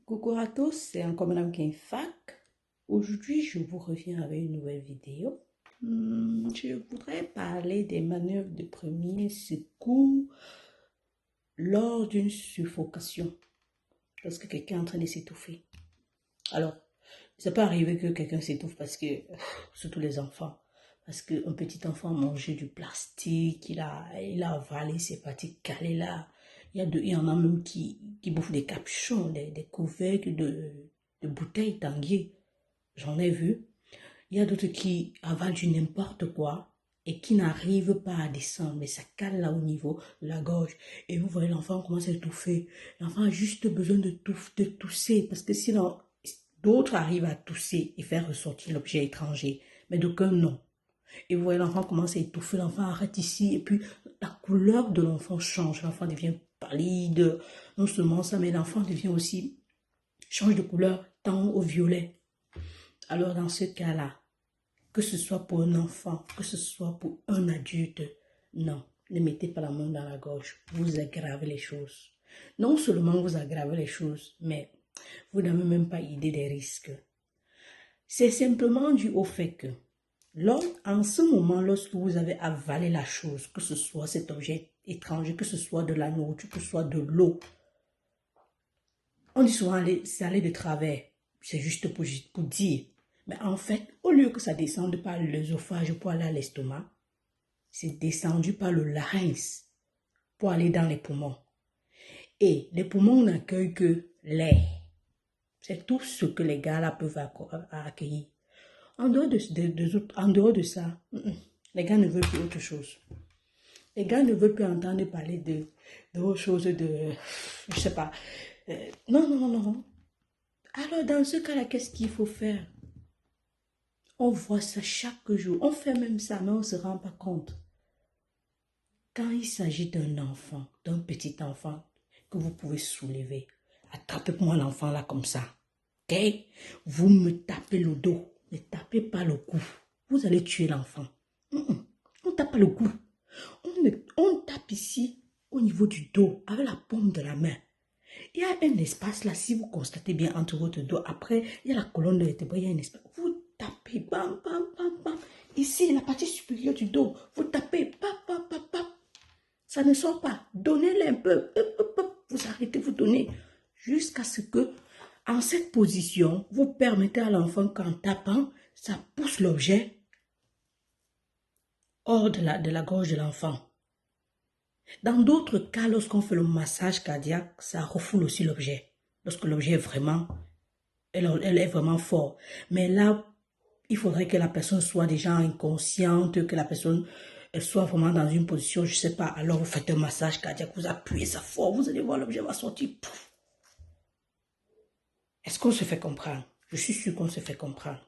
Coucou à tous, c'est encore Madame Kinfac. Aujourd'hui, je vous reviens avec une nouvelle vidéo. Je voudrais parler des manœuvres de premier secours lors d'une suffocation, lorsque quelqu'un est en train de s'étouffer. Alors, ça peut arriver que quelqu'un s'étouffe parce que, surtout les enfants, parce qu'un petit enfant a mangé du plastique, il a avalé ses parties calées là. Il y en a même qui bouffent des capuchons, des couvercles de bouteilles tanguées. J'en ai vu. Il y a d'autres qui avalent du n'importe quoi et qui n'arrivent pas à descendre, mais ça cale là au niveau de la gorge. Et vous voyez, l'enfant commence à étouffer. L'enfant a juste besoin de tousser, parce que sinon, d'autres arrivent à tousser et faire ressortir l'objet étranger, mais d'aucuns non. Et vous voyez, l'enfant commence à étouffer, l'enfant arrête ici, et puis la couleur de l'enfant change. L'enfant devient pallide, non seulement ça, mais l'enfant devient aussi, change de couleur, tend au violet. Alors dans ce cas-là, que ce soit pour un enfant, que ce soit pour un adulte, non, ne mettez pas la main dans la gorge, vous aggravez les choses. Non seulement vous aggravez les choses, mais vous n'avez même pas idée des risques. C'est simplement dû au fait que, en ce moment, lorsque vous avez avalé la chose, que ce soit cet objet étranger, que ce soit de la nourriture, que ce soit de l'eau, on dit souvent c'est aller de travers, c'est juste pour dire. Mais en fait, au lieu que ça descende par l'œsophage pour aller à l'estomac, c'est descendu par le larynx pour aller dans les poumons. Et les poumons n'accueillent que l'air. C'est tout ce que les gars là peuvent accueillir. En dehors de ça, les gars ne veulent plus autre chose. Les gars ne veulent plus entendre parler d'autres choses, je sais pas. Non. Alors dans ce cas-là, qu'est-ce qu'il faut faire? On voit ça chaque jour. On fait même ça, mais on ne se rend pas compte. Quand il s'agit d'un enfant, d'un petit enfant que vous pouvez soulever, attrapez-moi l'enfant là comme ça. Ok? Vous me tapez le dos. Ne tapez pas le cou. Vous allez tuer l'enfant. On ne tape pas le cou. On tape ici au niveau du dos avec la paume de la main. Il y a un espace là, si vous constatez bien entre votre dos. Après, il y a la colonne de vertébrale, il y a un espace. Vous tapez, bam, bam, bam, bam. Ici, la partie supérieure du dos. Vous tapez, bam, bam, bam, bam. Ça ne sort pas. Donnez-le un peu. Vous arrêtez, vous donnez. Jusqu'à ce que, en cette position, vous permettez à l'enfant qu'en tapant, ça pousse l'objet hors de la gorge de l'enfant. Dans d'autres cas, lorsqu'on fait le massage cardiaque, ça refoule aussi l'objet. Lorsque l'objet est vraiment, elle est vraiment fort. Mais là, il faudrait que la personne soit déjà inconsciente, que la personne soit vraiment dans une position, je ne sais pas. Alors vous faites un massage cardiaque, vous appuyez ça fort, vous allez voir l'objet va sortir. Est-ce qu'on se fait comprendre? Je suis sûre qu'on se fait comprendre.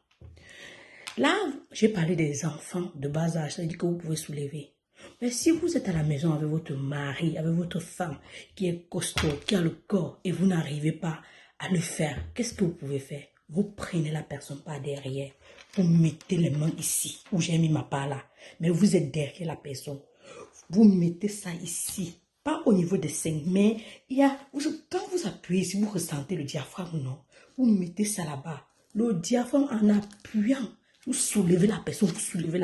Là, j'ai parlé des enfants de bas âge, ça veut dire que vous pouvez soulever. Mais si vous êtes à la maison avec votre mari, avec votre femme qui est costaud, qui a le corps et vous n'arrivez pas à le faire, qu'est-ce que vous pouvez faire? Vous prenez la personne par derrière, vous mettez les mains ici, où j'ai mis ma part là, mais vous êtes derrière la personne. Vous mettez ça ici, pas au niveau des seins, mais quand vous appuyez, si vous ressentez le diaphragme, non, vous mettez ça là-bas. Le diaphragme en appuyant, vous soulevez la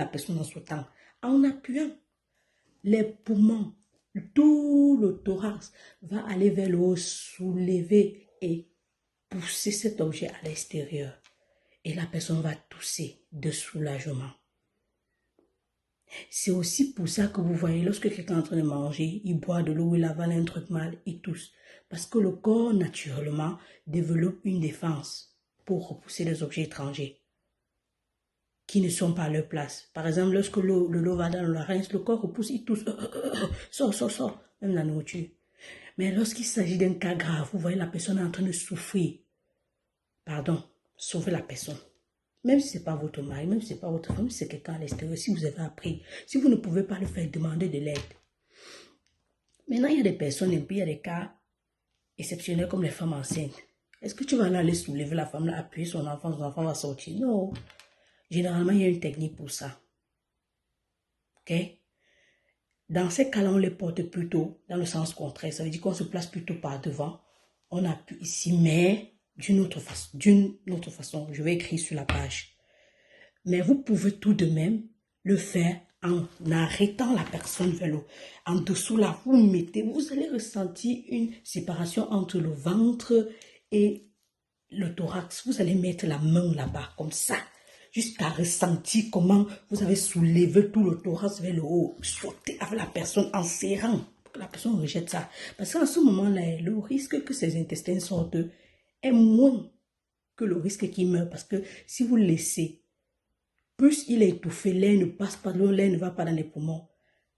personne en sautant, en appuyant. Les poumons, tout le thorax va aller vers le haut, soulever et pousser cet objet à l'extérieur. Et la personne va tousser de soulagement. C'est aussi pour ça que vous voyez, lorsque quelqu'un est en train de manger, il boit de l'eau, il avale un truc mal, il tousse. Parce que le corps, naturellement, développe une défense pour repousser les objets étrangers qui ne sont pas à leur place. Par exemple, lorsque l'eau va dans le larynx, le corps repousse, il tousse, sort, même la nourriture. Mais lorsqu'il s'agit d'un cas grave, vous voyez la personne est en train de souffrir. Pardon, sauvez la personne. Même si ce n'est pas votre mari, même si ce n'est pas votre femme, si c'est quelqu'un à l'extérieur, si vous avez appris, si vous ne pouvez pas le faire, demandez de l'aide. Maintenant, il y a des personnes, et puis il y a des cas exceptionnels comme les femmes enceintes. Est-ce que tu vas aller soulever la femme, là, appuyer son enfant va sortir? Non. Généralement, il y a une technique pour ça. Ok? Dans ces cas-là, on les porte plutôt dans le sens contraire. Ça veut dire qu'on se place plutôt par devant. On appuie ici, mais d'une autre façon. Je vais écrire sur la page. Mais vous pouvez tout de même le faire en arrêtant la personne vers le haut. En dessous là, vous mettez, vous allez ressentir une séparation entre le ventre et le thorax. Vous allez mettre la main là-bas, comme ça, jusqu'à ressentir comment vous avez soulevé tout le thorax vers le haut. Sautez avec la personne en serrant, pour que la personne rejette ça. Parce qu'à ce moment-là, le risque que ses intestins sortent est moins que le risque qu'il meure. Parce que si vous le laissez, plus il est étouffé, l'air ne passe pas, l'air ne va pas dans les poumons.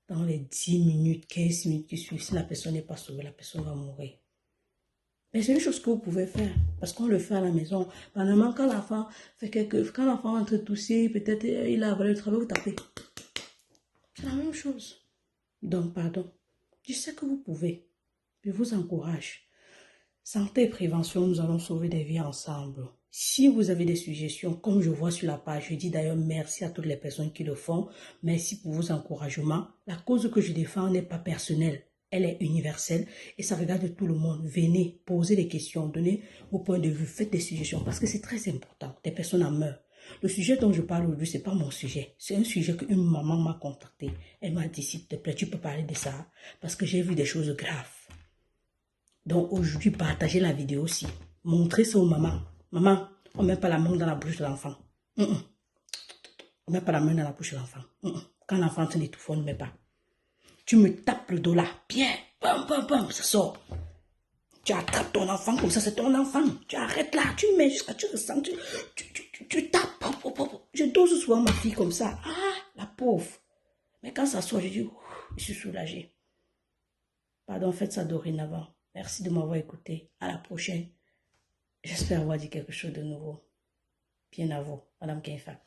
Dans les 10 minutes, 15 minutes qui suivent, si la personne n'est pas sauvée, la personne va mourir. Mais c'est une chose que vous pouvez faire, parce qu'on le fait à la maison. Pendant quand l'enfant fait quand l'enfant entre tousser, peut-être il a avalé le travail, vous tapez. C'est la même chose. Donc, pardon. Je sais que vous pouvez. Je vous encourage. Santé et prévention, nous allons sauver des vies ensemble. Si vous avez des suggestions, comme je vois sur la page, je dis d'ailleurs merci à toutes les personnes qui le font. Merci pour vos encouragements. La cause que je défends n'est pas personnelle. Elle est universelle et ça regarde tout le monde. Venez, posez des questions, donnez vos points de vue, faites des suggestions parce que c'est très important. Des personnes en meurent. Le sujet dont je parle aujourd'hui, ce n'est pas mon sujet. C'est un sujet qu'une maman m'a contacté. Elle m'a dit, s'il te plaît, tu peux parler de ça parce que j'ai vu des choses graves. Donc aujourd'hui, partagez la vidéo aussi. Montrez ça aux mamans. Maman, on ne met pas la main dans la bouche de l'enfant. On ne met pas la main dans la bouche de l'enfant. Quand l'enfant est étouffé, on ne met pas. Tu me tapes le dos là. Bien. Bam, bam, bam, ça sort. Tu attrapes ton enfant comme ça, c'est ton enfant. Tu arrêtes là, tu mets jusqu'à tu ressens, tu tapes. Je dose souvent ma fille comme ça. Ah, la pauvre. Mais quand ça sort, je dis, je suis soulagée. Pardon, faites ça dorénavant. Merci de m'avoir écouté. À la prochaine. J'espère avoir dit quelque chose de nouveau. Bien à vous, Madame Kenfak.